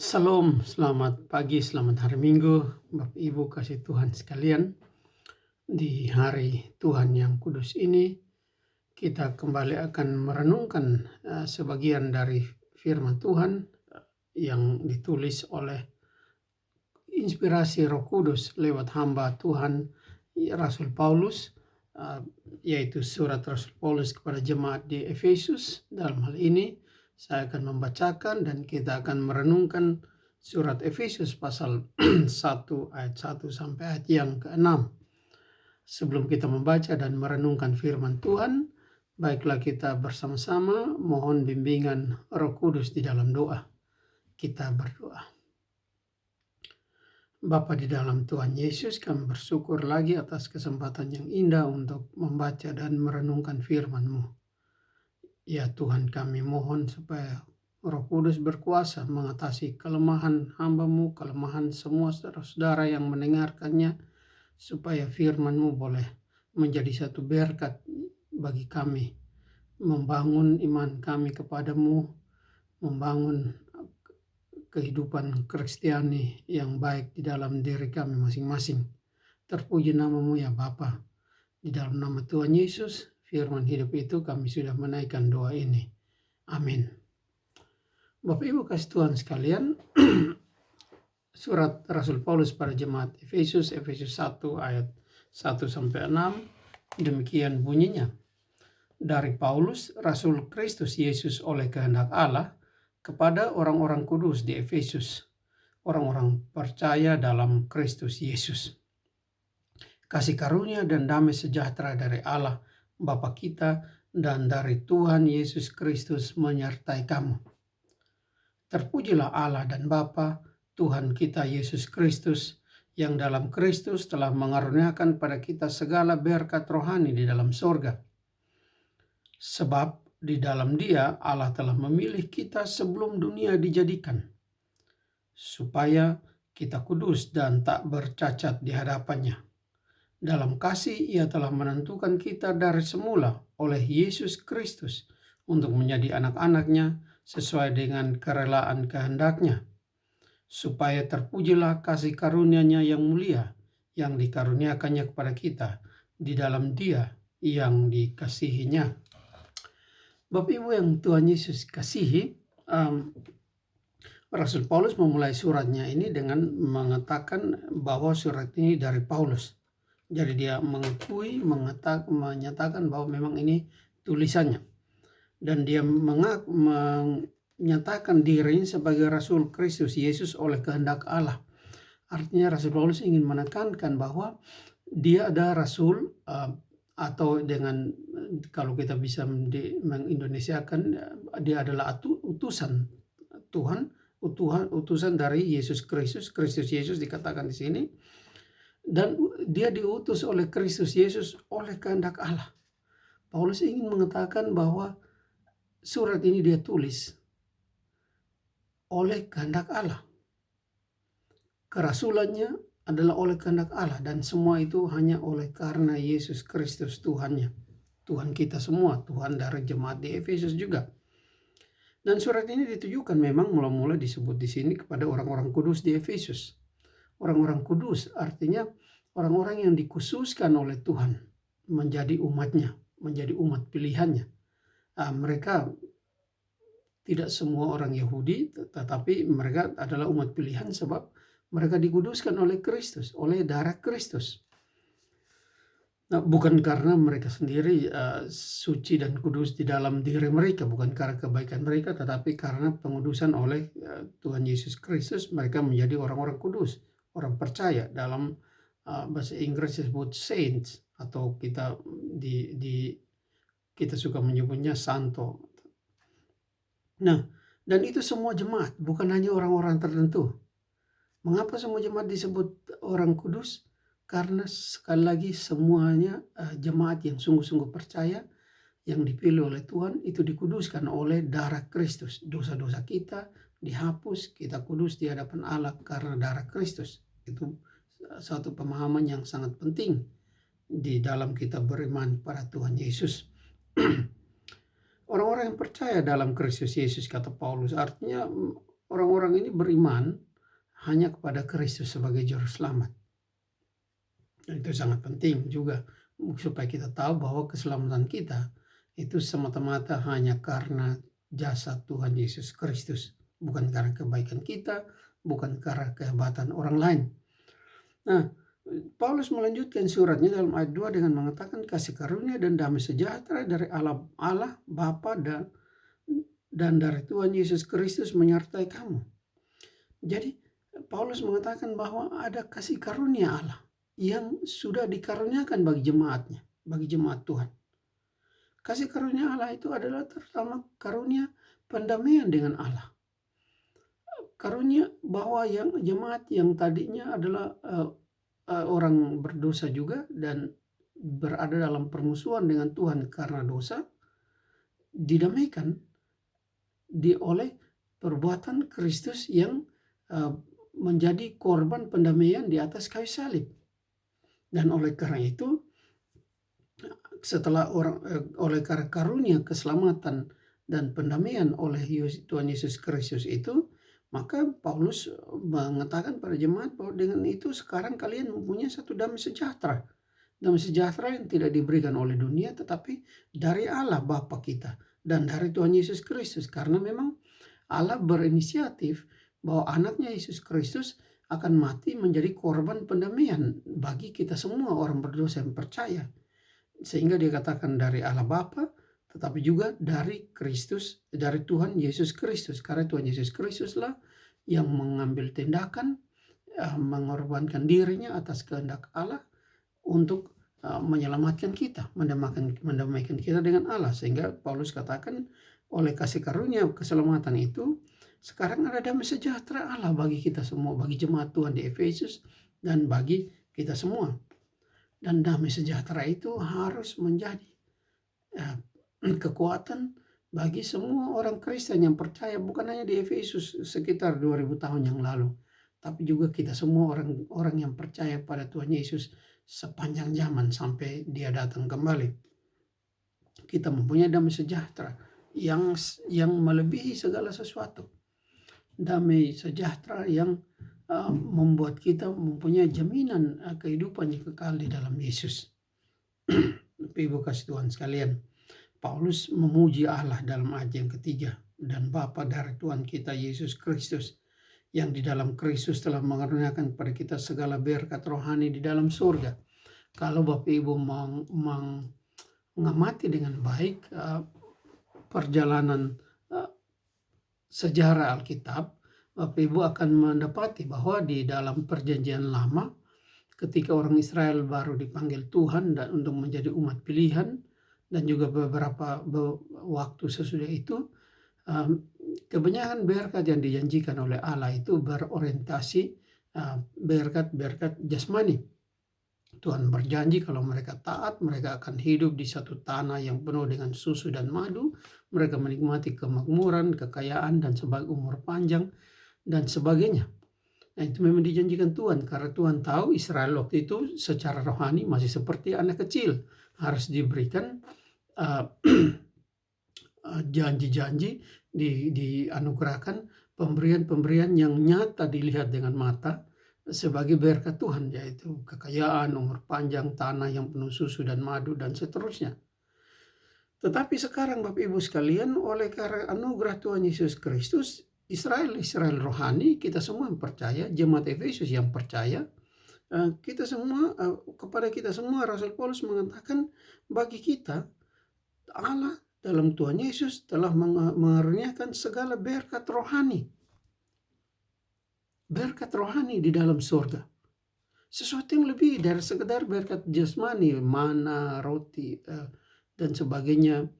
Salam, selamat pagi, selamat hari Minggu, Bapak Ibu kasih Tuhan sekalian. Di hari Tuhan yang kudus ini, kita kembali akan merenungkan sebagian dari firman Tuhan yang ditulis oleh inspirasi Roh Kudus lewat hamba Tuhan Rasul Paulus, yaitu surat Rasul Paulus kepada jemaat di Efesus. Dalam hal ini, saya akan membacakan dan kita akan merenungkan surat Efesus pasal 1 ayat 1 sampai ayat yang ke-6. Sebelum kita membaca dan merenungkan firman Tuhan, baiklah kita bersama-sama mohon bimbingan Roh Kudus di dalam doa. Kita berdoa. Bapa di dalam Tuhan Yesus, kami bersyukur lagi atas kesempatan yang indah untuk membaca dan merenungkan firman-Mu. Ya Tuhan, kami mohon supaya Roh Kudus berkuasa mengatasi kelemahan hamba-Mu, kelemahan semua saudara-saudara yang mendengarkannya, supaya firman-Mu boleh menjadi satu berkat bagi kami, membangun iman kami kepadamu, membangun kehidupan Kristiani yang baik di dalam diri kami masing-masing. Terpuji nama-Mu ya Bapa. Di dalam nama Tuhan Yesus, firman hidup itu kami sudah menaikkan doa ini. Amin. Bapak Ibu kasih Tuhan sekalian, surat Rasul Paulus pada jemaat Efesus, Efesus 1 ayat 1 sampai 6, demikian bunyinya. Dari Paulus, Rasul Kristus Yesus oleh kehendak Allah, kepada orang-orang kudus di Efesus, orang-orang percaya dalam Kristus Yesus. Kasih karunia dan damai sejahtera dari Allah, Bapa kita, dan dari Tuhan Yesus Kristus menyertai kamu. Terpujilah Allah dan Bapa, Tuhan kita Yesus Kristus, yang dalam Kristus telah mengaruniakan pada kita segala berkat rohani di dalam sorga. Sebab di dalam Dia Allah telah memilih kita sebelum dunia dijadikan, supaya kita kudus dan tak bercacat di hadapannya. Dalam kasih Ia telah menentukan kita dari semula oleh Yesus Kristus untuk menjadi anak-anak-Nya sesuai dengan kerelaan kehendak-Nya, supaya terpujilah kasih karunia-Nya yang mulia yang dikaruniakannya kepada kita di dalam Dia yang dikasihi-Nya. Bapak Ibu yang Tuhan Yesus kasihi, Rasul Paulus memulai suratnya ini dengan mengatakan bahwa surat ini dari Paulus. Jadi dia mengakui, menyatakan bahwa memang ini tulisannya. Dan dia menyatakan diri sebagai Rasul Kristus Yesus oleh kehendak Allah. Artinya Rasul Paulus ingin menekankan bahwa dia ada Rasul, atau dengan kalau kita bisa mengindonesiakan, dia adalah utusan Tuhan, utusan dari Yesus Kristus. Kristus Yesus dikatakan di sini, dan dia diutus oleh Kristus Yesus oleh kehendak Allah. Paulus ingin mengatakan bahwa surat ini dia tulis oleh kehendak Allah. Kerasulannya adalah oleh kehendak Allah, dan semua itu hanya oleh karena Yesus Kristus Tuhannya. Tuhan kita semua, Tuhan dari jemaat di Efesus juga. Dan surat ini ditujukan memang mula-mula disebut di sini kepada orang-orang kudus di Efesus. Orang-orang kudus artinya orang-orang yang dikhususkan oleh Tuhan menjadi umatnya, menjadi umat pilihannya. Mereka tidak semua orang Yahudi, tetapi mereka adalah umat pilihan sebab mereka dikuduskan oleh Kristus, oleh darah Kristus. Nah, bukan karena mereka sendiri suci dan kudus di dalam diri mereka, bukan karena kebaikan mereka, tetapi karena pengudusan oleh Tuhan Yesus Kristus, mereka menjadi orang-orang kudus, orang percaya. Dalam bahasa Inggris disebut saints, atau kita kita suka menyebutnya santo. Nah, dan itu semua jemaat, bukan hanya orang-orang tertentu. Mengapa semua jemaat disebut orang kudus? Karena sekali lagi semuanya jemaat yang sungguh-sungguh percaya, yang dipilih oleh Tuhan, itu dikuduskan oleh darah Kristus. Dosa-dosa kita dihapus, kita kudus di hadapan Allah karena darah Kristus. Itu satu pemahaman yang sangat penting di dalam kita beriman pada Tuhan Yesus. Orang-orang yang percaya dalam Kristus Yesus, kata Paulus, artinya orang-orang ini beriman hanya kepada Kristus sebagai juru selamat. Dan itu sangat penting juga supaya kita tahu bahwa keselamatan kita itu semata-mata hanya karena jasa Tuhan Yesus Kristus, bukan karena kebaikan kita, bukan karena kehebatan orang lain. Nah, Paulus melanjutkan suratnya dalam ayat 2 dengan mengatakan kasih karunia dan damai sejahtera dari Allah Bapa dan dari Tuhan Yesus Kristus menyertai kamu. Jadi Paulus mengatakan bahwa ada kasih karunia Allah yang sudah dikaruniakan bagi jemaatnya, bagi jemaat Tuhan. Kasih karunia Allah itu adalah terutama karunia pendamaian dengan Allah. Karunia bahwa yang jemaat yang tadinya adalah orang berdosa juga dan berada dalam permusuhan dengan Tuhan karena dosa, didamaikan oleh perbuatan Kristus yang menjadi korban pendamaian di atas kayu salib. Dan oleh karena itu, setelah oleh karena karunia keselamatan dan pendamaian oleh Tuhan Yesus Kristus itu, maka Paulus mengatakan pada jemaat bahwa dengan itu sekarang kalian mempunyai satu damai sejahtera. Damai sejahtera yang tidak diberikan oleh dunia tetapi dari Allah Bapa kita dan dari Tuhan Yesus Kristus. Karena memang Allah berinisiatif bahwa anaknya Yesus Kristus akan mati menjadi korban pendamaian bagi kita semua orang berdosa yang percaya. Sehingga dikatakan dari Allah Bapa, tetapi juga dari Kristus, dari Tuhan Yesus Kristus. Karena Tuhan Yesus Kristuslah yang mengambil tindakan, mengorbankan dirinya atas kehendak Allah untuk menyelamatkan kita, mendamaikan kita dengan Allah. Sehingga Paulus katakan oleh kasih karunia keselamatan itu, sekarang ada damai sejahtera Allah bagi kita semua, bagi jemaat Tuhan di Efesus dan bagi kita semua. Dan damai sejahtera itu harus menjadi kekuatan bagi semua orang Kristen yang percaya, bukan hanya di Efesus sekitar 2000 tahun yang lalu, tapi juga kita semua orang yang percaya pada Tuhan Yesus sepanjang zaman sampai Dia datang kembali. Kita mempunyai damai sejahtera yang melebihi segala sesuatu. Damai sejahtera yang membuat kita mempunyai jaminan kehidupan yang kekal di dalam Yesus. Ibu kasih Tuhan sekalian, Paulus memuji Allah dalam ayat yang ketiga, dan Bapa dari Tuhan kita Yesus Kristus, yang di dalam Kristus telah mengaruniakan kepada kita segala berkat rohani di dalam surga. Kalau Bapak Ibu mengamati dengan baik perjalanan sejarah Alkitab, Bapak Ibu akan mendapati bahwa di dalam perjanjian lama, ketika orang Israel baru dipanggil Tuhan dan untuk menjadi umat pilihan, dan juga beberapa waktu sesudah itu, kebanyakan berkat yang dijanjikan oleh Allah itu berorientasi berkat jasmani. Tuhan berjanji kalau mereka taat, mereka akan hidup di satu tanah yang penuh dengan susu dan madu. Mereka menikmati kemakmuran, kekayaan, dan sebagai umur panjang, dan sebagainya. Nah, itu memang dijanjikan Tuhan, karena Tuhan tahu Israel waktu itu secara rohani masih seperti anak kecil. Harus diberikan janji-janji, dianugerahkan pemberian-pemberian yang nyata dilihat dengan mata sebagai berkat Tuhan, yaitu kekayaan, umur panjang, tanah yang penuh susu dan madu, dan seterusnya. Tetapi sekarang Bapak Ibu sekalian, oleh karena anugerah Tuhan Yesus Kristus, Israel rohani, kita semua yang percaya, jemaat Efesus yang percaya, kita semua, kepada kita semua Rasul Paulus mengatakan, bagi kita Allah dalam Tuhan Yesus telah mengaruniakan segala berkat rohani. Berkat rohani di dalam surga. Sesuatu yang lebih dari sekedar berkat jasmani, mana, roti, dan sebagainya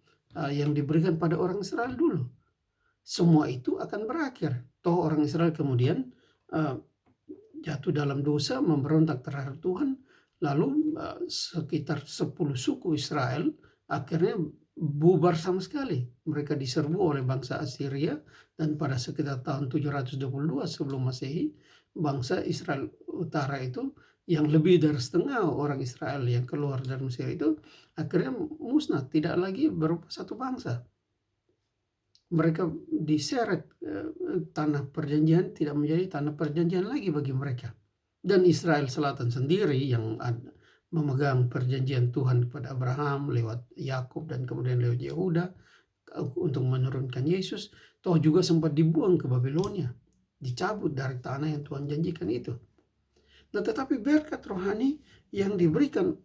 yang diberikan pada orang Israel dulu. Semua itu akan berakhir. Toh orang Israel kemudian jatuh dalam dosa, memberontak terhadap Tuhan. Lalu sekitar 10 suku Israel akhirnya bubar sama sekali. Mereka diserbu oleh bangsa Assyria, dan pada sekitar tahun 722 sebelum Masehi, bangsa Israel Utara itu, yang lebih dari setengah orang Israel yang keluar dari Mesir itu, akhirnya musnah, tidak lagi berupa satu bangsa. Mereka diseret tanah perjanjian tidak menjadi tanah perjanjian lagi bagi mereka. Dan Israel Selatan sendiri yang memegang perjanjian Tuhan kepada Abraham lewat Yakub dan kemudian lewat Yehuda untuk menurunkan Yesus, toh juga sempat dibuang ke Babilonia, dicabut dari tanah yang Tuhan janjikan itu. Nah, tetapi berkat rohani yang diberikan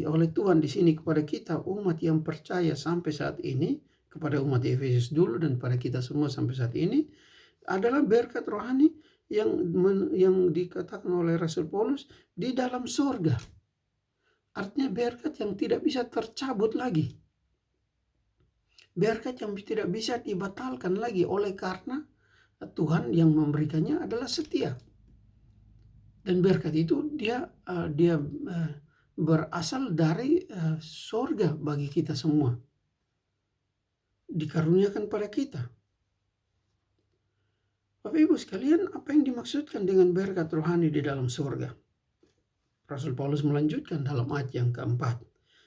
oleh Tuhan di sini kepada kita umat yang percaya sampai saat ini, kepada umat Efesus dulu dan pada kita semua sampai saat ini, adalah berkat rohani yang dikatakan oleh Rasul Paulus di dalam surga. Artinya berkat yang tidak bisa tercabut lagi. Berkat yang tidak bisa dibatalkan lagi oleh karena Tuhan yang memberikannya adalah setia. Dan berkat itu dia berasal dari surga bagi kita semua. Dikaruniakan pada kita. Bapak Ibu sekalian, apa yang dimaksudkan dengan berkat rohani di dalam surga? Rasul Paulus melanjutkan dalam ayat yang keempat.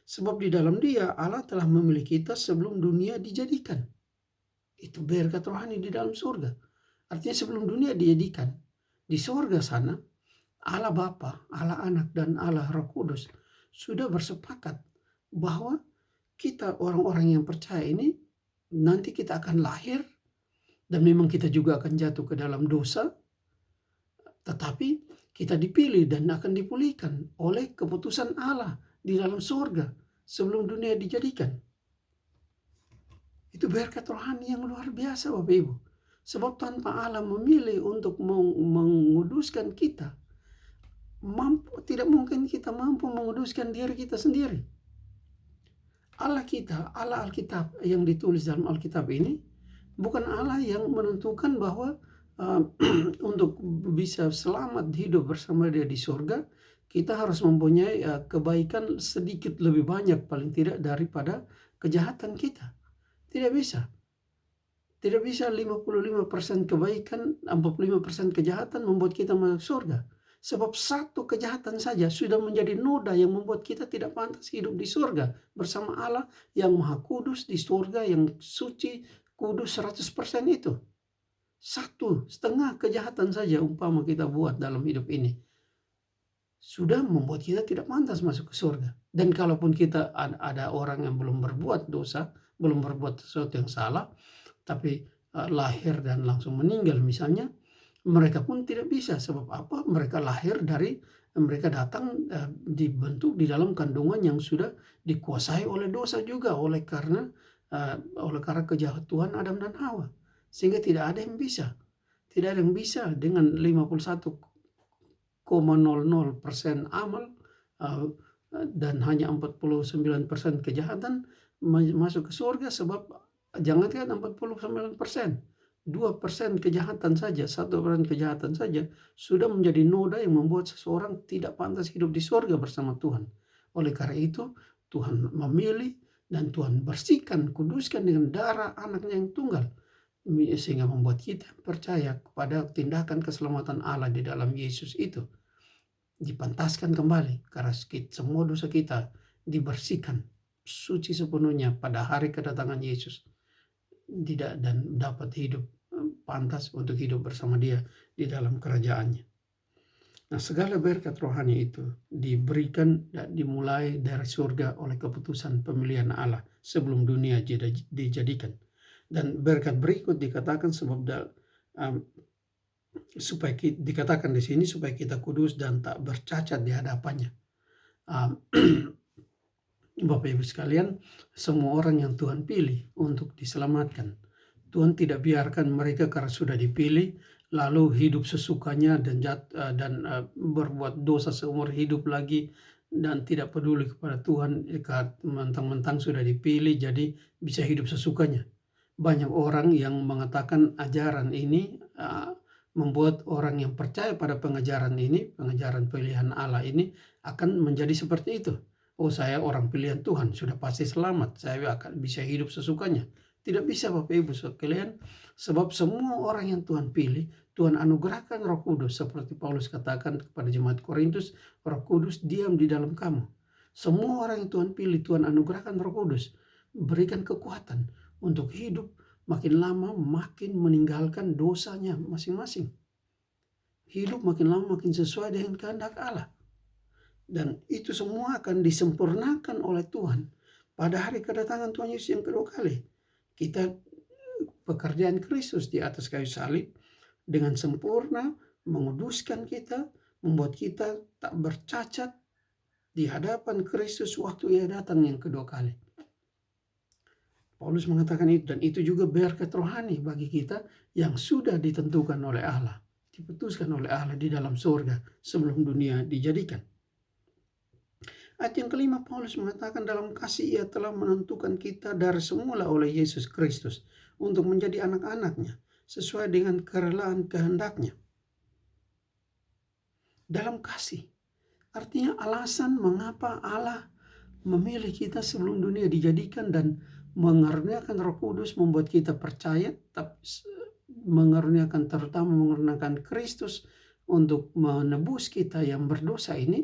Sebab di dalam Dia Allah telah memilih kita sebelum dunia dijadikan. Itu berkat rohani di dalam surga. Artinya sebelum dunia dijadikan. Di surga sana, Allah Bapa, Allah Anak, dan Allah Roh Kudus sudah bersepakat bahwa kita orang-orang yang percaya ini nanti kita akan lahir dan memang kita juga akan jatuh ke dalam dosa, tetapi kita dipilih dan akan dipulihkan oleh keputusan Allah di dalam surga sebelum dunia dijadikan. Itu berkat rohani yang luar biasa Bapak Ibu. Sebab tanpa Allah memilih untuk menguduskan kita, tidak mungkin kita mampu menguduskan diri kita sendiri. Allah kita, Allah Alkitab yang ditulis dalam Alkitab ini, bukan Allah yang menentukan bahwa untuk bisa selamat hidup bersama Dia di surga, kita harus mempunyai kebaikan sedikit lebih banyak paling tidak daripada kejahatan kita. Tidak bisa. Tidak bisa 55% kebaikan, 45% kejahatan membuat kita masuk surga. Sebab satu kejahatan saja sudah menjadi noda yang membuat kita tidak pantas hidup di surga bersama Allah yang Maha Kudus di surga yang suci, kudus 100% itu. 1/2 kejahatan saja umpama kita buat dalam hidup ini sudah membuat kita tidak pantas masuk ke surga. Dan kalaupun kita ada orang yang belum berbuat dosa, belum berbuat sesuatu yang salah, tapi lahir dan langsung meninggal misalnya, mereka pun tidak bisa. Sebab apa? Mereka lahir mereka datang dibentuk di dalam kandungan yang sudah dikuasai oleh dosa juga oleh karena kejahatan Adam dan Hawa. Sehingga tidak ada yang bisa. Tidak ada yang bisa dengan 51,00% amal dan hanya 49% kejahatan masuk ke surga. Sebab jangankan 49%, 2% kejahatan saja, 1% kejahatan saja sudah menjadi noda yang membuat seseorang tidak pantas hidup di surga bersama Tuhan. Oleh karena itu Tuhan memilih dan Tuhan bersihkan, kuduskan dengan darah anaknya yang tunggal, sehingga membuat kita percaya kepada tindakan keselamatan Allah di dalam Yesus itu. Dipantaskan kembali karena semua dosa kita dibersihkan suci sepenuhnya pada hari kedatangan Yesus, dan dapat hidup pantas untuk hidup bersama Dia di dalam kerajaannya. Nah, segala berkat rohani itu diberikan dan dimulai dari surga oleh keputusan pemilihan Allah sebelum dunia dijadikan. Dan berkat berikut dikatakan supaya dikatakan di sini supaya kita kudus dan tak bercacat di hadapannya. Bapak Ibu sekalian, semua orang yang Tuhan pilih untuk diselamatkan, Tuhan tidak biarkan mereka karena sudah dipilih lalu hidup sesukanya dan berbuat dosa seumur hidup lagi dan tidak peduli kepada Tuhan, mentang-mentang sudah dipilih jadi bisa hidup sesukanya. Banyak orang yang mengatakan ajaran ini membuat orang yang percaya pada pengajaran pilihan Allah ini akan menjadi seperti itu. Oh, saya orang pilihan Tuhan, sudah pasti selamat, saya akan bisa hidup sesukanya. Tidak bisa Bapak Ibu sekalian, sebab semua orang yang Tuhan pilih, Tuhan anugerahkan Roh Kudus, seperti Paulus katakan kepada jemaat Korintus, Roh Kudus diam di dalam kamu. Semua orang yang Tuhan pilih, Tuhan anugerahkan Roh Kudus, berikan kekuatan untuk hidup makin lama makin meninggalkan dosanya masing-masing. Hidup makin lama makin sesuai dengan kehendak Allah. Dan itu semua akan disempurnakan oleh Tuhan pada hari kedatangan Tuhan Yesus yang kedua kali. Kita pekerjaan Kristus di atas kayu salib dengan sempurna menguduskan kita, membuat kita tak bercacat di hadapan Kristus waktu Ia datang yang kedua kali. Paulus mengatakan itu, dan itu juga berkat rohani bagi kita yang sudah ditentukan oleh Allah, diputuskan oleh Allah di dalam surga sebelum dunia dijadikan. Ayat yang kelima, Paulus mengatakan dalam kasih Ia telah menentukan kita dari semula oleh Yesus Kristus untuk menjadi anak-anaknya sesuai dengan kerelaan kehendaknya. Dalam kasih, artinya alasan mengapa Allah memilih kita sebelum dunia dijadikan dan mengaruniakan Roh Kudus membuat kita percaya, mengaruniakan terutama mengaruniakan Kristus untuk menebus kita yang berdosa ini,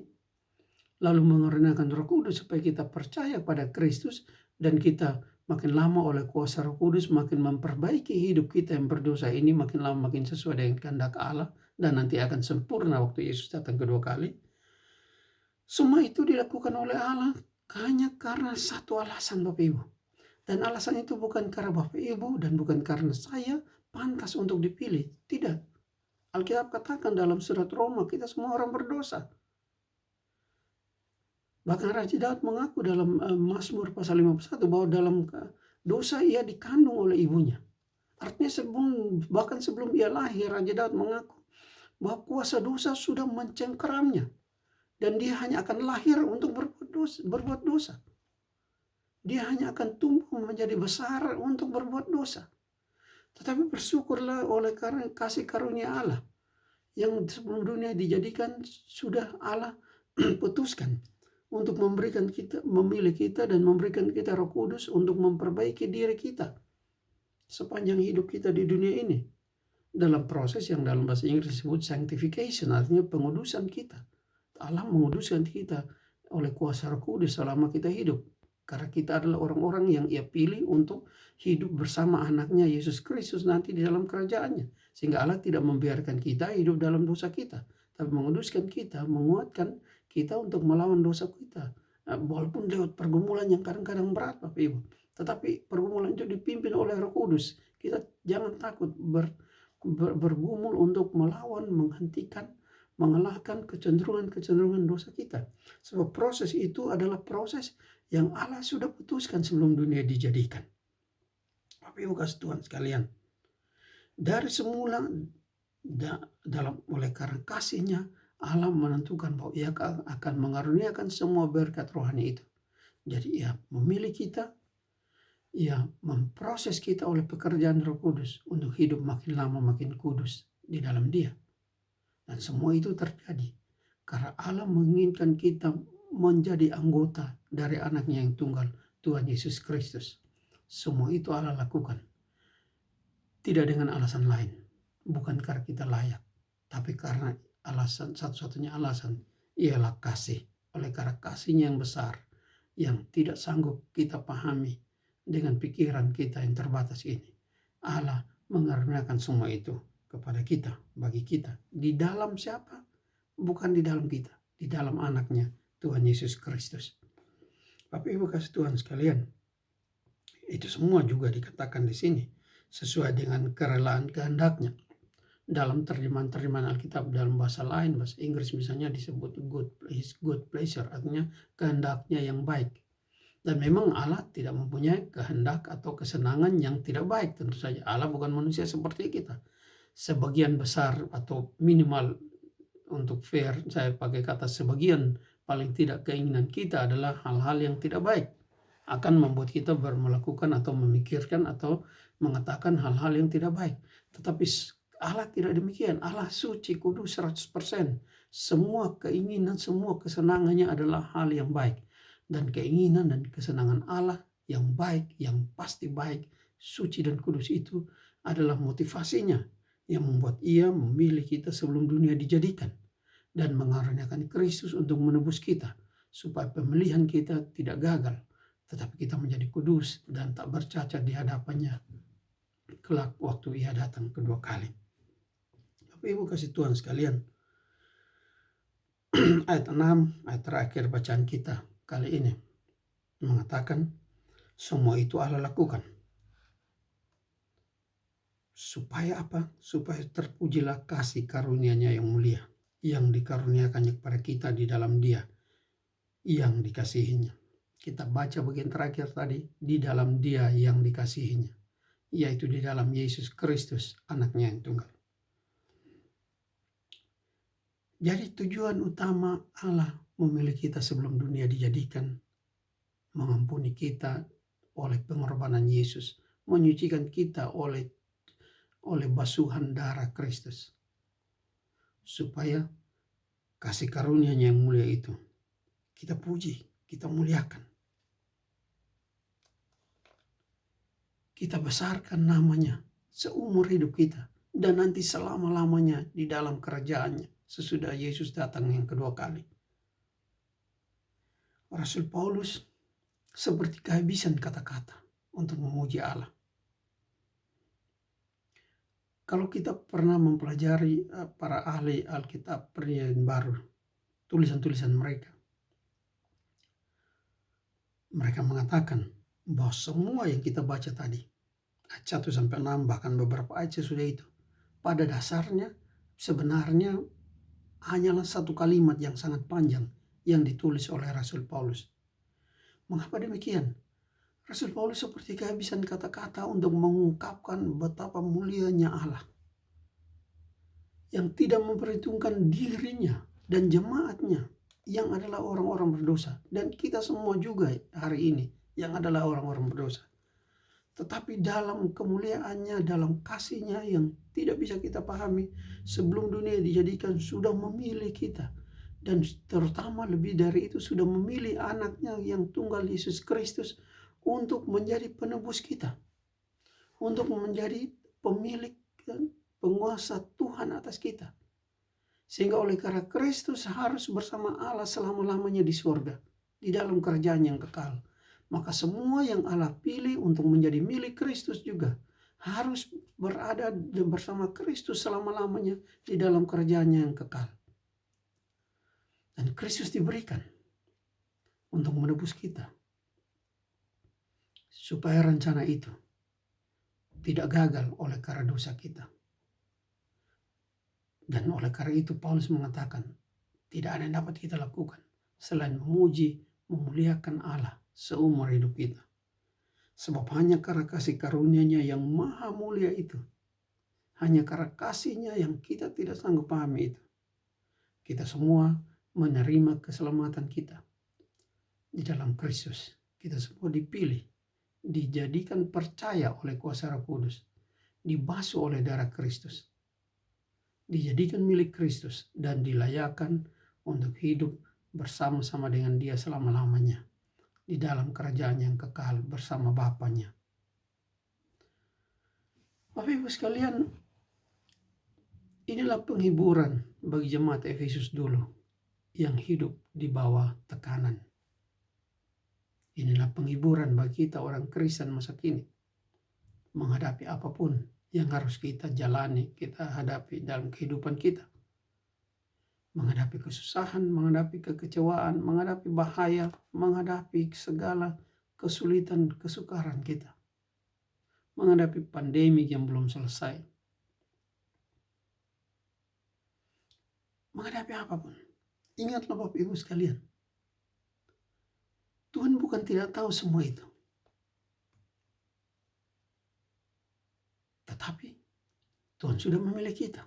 lalu mengaruniakan Roh Kudus supaya kita percaya pada Kristus dan kita makin lama oleh kuasa Roh Kudus makin memperbaiki hidup kita yang berdosa ini, makin lama makin sesuai dengan kehendak Allah dan nanti akan sempurna waktu Yesus datang kedua kali. Semua itu dilakukan oleh Allah hanya karena satu alasan, Bapak Ibu. Dan alasan itu bukan karena Bapak Ibu dan bukan karena saya pantas untuk dipilih. Tidak. Alkitab katakan dalam surat Roma, kita semua orang berdosa. Bahkan Raja Daud mengaku dalam Mazmur pasal 51 bahwa dalam dosa ia dikandung oleh ibunya. Artinya bahkan sebelum ia lahir, Raja Daud mengaku bahwa kuasa dosa sudah mencengkeramnya. Dan dia hanya akan lahir untuk berbuat dosa. Dia hanya akan tumbuh menjadi besar untuk berbuat dosa. Tetapi bersyukurlah oleh karena kasih karunia Allah yang sebelum dunia dijadikan sudah Allah putuskan untuk memilih kita dan memberikan kita Roh Kudus untuk memperbaiki diri kita sepanjang hidup kita di dunia ini dalam proses yang dalam bahasa Inggris disebut sanctification, artinya pengudusan kita. Allah menguduskan kita oleh kuasa Roh Kudus selama kita hidup, karena kita adalah orang-orang yang Ia pilih untuk hidup bersama anaknya Yesus Kristus nanti di dalam kerajaannya, sehingga Allah tidak membiarkan kita hidup dalam dosa kita, tapi menguduskan kita, menguatkan kita untuk melawan dosa kita, walaupun lewat pergumulan yang kadang-kadang berat, Bapak Ibu. Tetapi pergumulan itu dipimpin oleh Roh Kudus. Kita jangan takut bergumul untuk melawan, menghentikan, mengalahkan kecenderungan-kecenderungan dosa kita. Sebab proses itu adalah proses yang Allah sudah putuskan sebelum dunia dijadikan. Bapak Ibu kasih Tuhan sekalian, dari semula dalam oleh karena kasih-Nya Allah menentukan bahwa Ia akan mengaruniakan semua berkat rohani itu. Jadi Ia memilih kita, Ia memproses kita oleh pekerjaan Roh Kudus untuk hidup makin lama makin kudus di dalam Dia. Dan semua itu terjadi karena Allah menginginkan kita menjadi anggota dari anaknya yang tunggal, Tuhan Yesus Kristus. Semua itu Allah lakukan. Tidak dengan alasan lain. Bukan karena kita layak. Tapi karena alasan, satu-satunya alasan ialah kasih. Oleh karena kasih-Nya yang besar, yang tidak sanggup kita pahami dengan pikiran kita yang terbatas ini, Allah mengaruniakan semua itu kepada kita, bagi kita. Di dalam siapa? Bukan di dalam kita, di dalam anaknya Tuhan Yesus Kristus. Bapak Ibu kasih Tuhan sekalian, itu semua juga dikatakan di sini sesuai dengan kerelaan kehendaknya. Dalam terjemahan Alkitab dalam bahasa lain, bahasa Inggris misalnya disebut His good pleasure, artinya kehendaknya yang baik. Dan memang Allah tidak mempunyai kehendak atau kesenangan yang tidak baik, tentu saja. Allah bukan manusia seperti kita. Sebagian besar atau minimal, untuk fair saya pakai kata sebagian, paling tidak keinginan kita adalah hal-hal yang tidak baik, akan membuat kita melakukan atau memikirkan atau mengatakan hal-hal yang tidak baik. Tetapi Allah tidak demikian. Allah suci, kudus 100%. Semua keinginan, semua kesenangannya adalah hal yang baik. Dan keinginan dan kesenangan Allah yang baik, yang pasti baik, suci dan kudus itu adalah motivasinya yang membuat Ia memilih kita sebelum dunia dijadikan dan mengaruniakan Kristus untuk menebus kita supaya pemilihan kita tidak gagal, tetapi kita menjadi kudus dan tak bercacat di hadapannya kelak waktu ia datang kedua kali. Bapak Ibu kasih Tuhan sekalian, ayat 6, ayat terakhir bacaan kita kali ini mengatakan, semua itu Allah lakukan. Supaya apa? Supaya terpujilah kasih karunia-Nya yang mulia, yang dikaruniakannya kepada kita di dalam Dia yang dikasihinya. Kita baca bagian terakhir tadi, di dalam Dia yang dikasihinya, yaitu di dalam Yesus Kristus, anaknya yang tunggal. Jadi tujuan utama Allah memilih kita sebelum dunia dijadikan, mengampuni kita oleh pengorbanan Yesus, menyucikan kita oleh basuhan darah Kristus, supaya kasih karunia-Nya yang mulia itu kita puji, kita muliakan, kita besarkan namanya seumur hidup kita, dan nanti selama-lamanya di dalam kerajaannya sesudah Yesus datang yang kedua kali. Rasul Paulus seperti kehabisan kata-kata untuk memuji Allah. Kalau kita pernah mempelajari para ahli Alkitab Perjanjian Baru, tulisan-tulisan mereka mengatakan bahwa semua yang kita baca tadi, ayat 1-6, bahkan beberapa ayat sesudah itu, pada dasarnya sebenarnya hanyalah satu kalimat yang sangat panjang yang ditulis oleh Rasul Paulus. Mengapa demikian? Rasul Paulus seperti kehabisan kata-kata untuk mengungkapkan betapa mulianya Allah yang tidak memperhitungkan dirinya dan jemaatnya yang adalah orang-orang berdosa, dan kita semua juga hari ini yang adalah orang-orang berdosa. Tetapi dalam kemuliaannya, dalam kasihnya yang tidak bisa kita pahami, sebelum dunia dijadikan sudah memilih kita, dan terutama lebih dari itu sudah memilih anaknya yang tunggal Yesus Kristus untuk menjadi penebus kita, untuk menjadi pemilik dan penguasa Tuhan atas kita. Sehingga oleh karena Kristus harus bersama Allah selama-lamanya di surga, di dalam kerajaan yang kekal. Maka semua yang Allah pilih untuk menjadi milik Kristus juga harus berada bersama Kristus selama-lamanya di dalam kerajaannya yang kekal. Dan Kristus diberikan untuk menebus kita, supaya rencana itu tidak gagal oleh karena dosa kita. Dan oleh karena itu Paulus mengatakan, tidak ada yang dapat kita lakukan selain memuji, memuliakan Allah seumur hidup kita. Sebab hanya karena kasih karunia-Nya yang maha mulia itu, hanya karena kasih-Nya yang kita tidak sanggup pahami itu, kita semua menerima keselamatan kita di dalam Kristus. Kita semua dipilih, dijadikan percaya oleh kuasa Roh Kudus, dibasuh oleh darah Kristus, dijadikan milik Kristus, dan dilayakkan untuk hidup bersama-sama dengan Dia selama-lamanya di dalam kerajaan yang kekal bersama Bapanya. Bapak Ibu sekalian, inilah penghiburan bagi jemaat Efesus dulu yang hidup di bawah tekanan. Inilah penghiburan bagi kita orang Kristen masa kini menghadapi apapun yang harus kita jalani, kita hadapi dalam kehidupan kita. Menghadapi kesusahan, menghadapi kekecewaan, menghadapi bahaya, menghadapi segala kesulitan, kesukaran kita. Menghadapi pandemi yang belum selesai. Menghadapi apapun. Ingatlah Bapak Ibu sekalian, Tuhan bukan tidak tahu semua itu. Tetapi Tuhan sudah memilih kita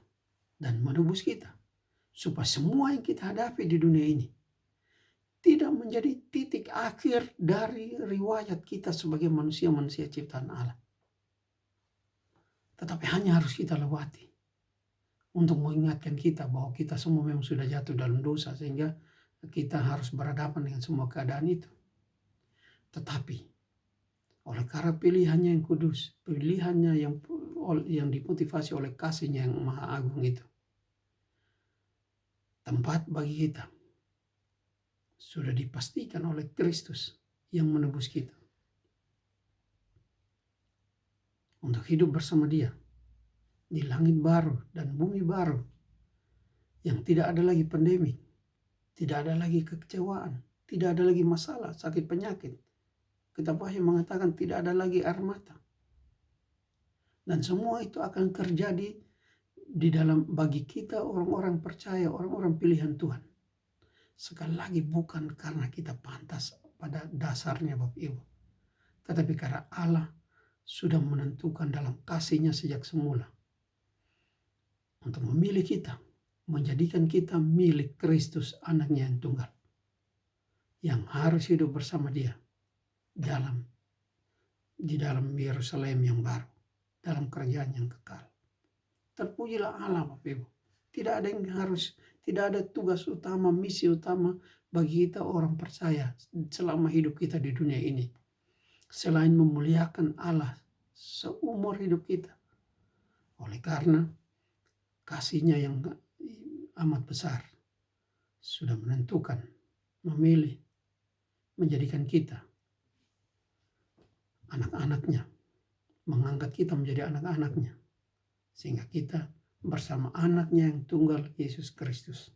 dan menebus kita, supaya semua yang kita hadapi di dunia ini tidak menjadi titik akhir dari riwayat kita sebagai manusia-manusia ciptaan Allah. Tetapi hanya harus kita lewati untuk mengingatkan kita bahwa kita semua memang sudah jatuh dalam dosa, sehingga kita harus berhadapan dengan semua keadaan itu. Tetapi oleh karena pilihannya yang kudus, pilihannya yang dimotivasi oleh kasih-Nya yang maha agung itu, tempat bagi kita sudah dipastikan oleh Kristus yang menebus kita. untuk hidup bersama Dia di langit baru dan bumi baru yang tidak ada lagi pandemi, tidak ada lagi kekecewaan, tidak ada lagi masalah, sakit penyakit. Kitab Wahyu mengatakan tidak ada lagi air mata. Dan semua itu akan terjadi di dalam bagi kita orang-orang percaya, orang-orang pilihan Tuhan. Sekali lagi bukan karena kita pantas pada dasarnya Bapak Ibu, tetapi karena Allah sudah menentukan dalam kasih-Nya sejak semula untuk memilih kita, menjadikan kita milik Kristus, anaknya yang tunggal, yang harus hidup bersama Dia di dalam Yerusalem yang baru, dalam kerajaan yang kekal. Terpujilah Allah Bapak Ibu. Tidak ada tugas utama, misi utama bagi kita orang percaya selama hidup kita di dunia ini, selain memuliakan Allah seumur hidup kita. Oleh karena kasih-Nya yang amat besar sudah menentukan, memilih, menjadikan kita anak-anaknya, mengangkat kita menjadi anak-anaknya, sehingga kita bersama anaknya yang tunggal Yesus Kristus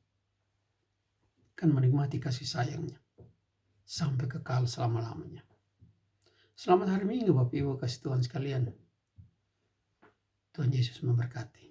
akan menikmati kasih sayang-Nya sampai kekal selama-lamanya. Selamat hari Minggu Bapak Ibu kasih Tuhan sekalian. Tuhan Yesus memberkati.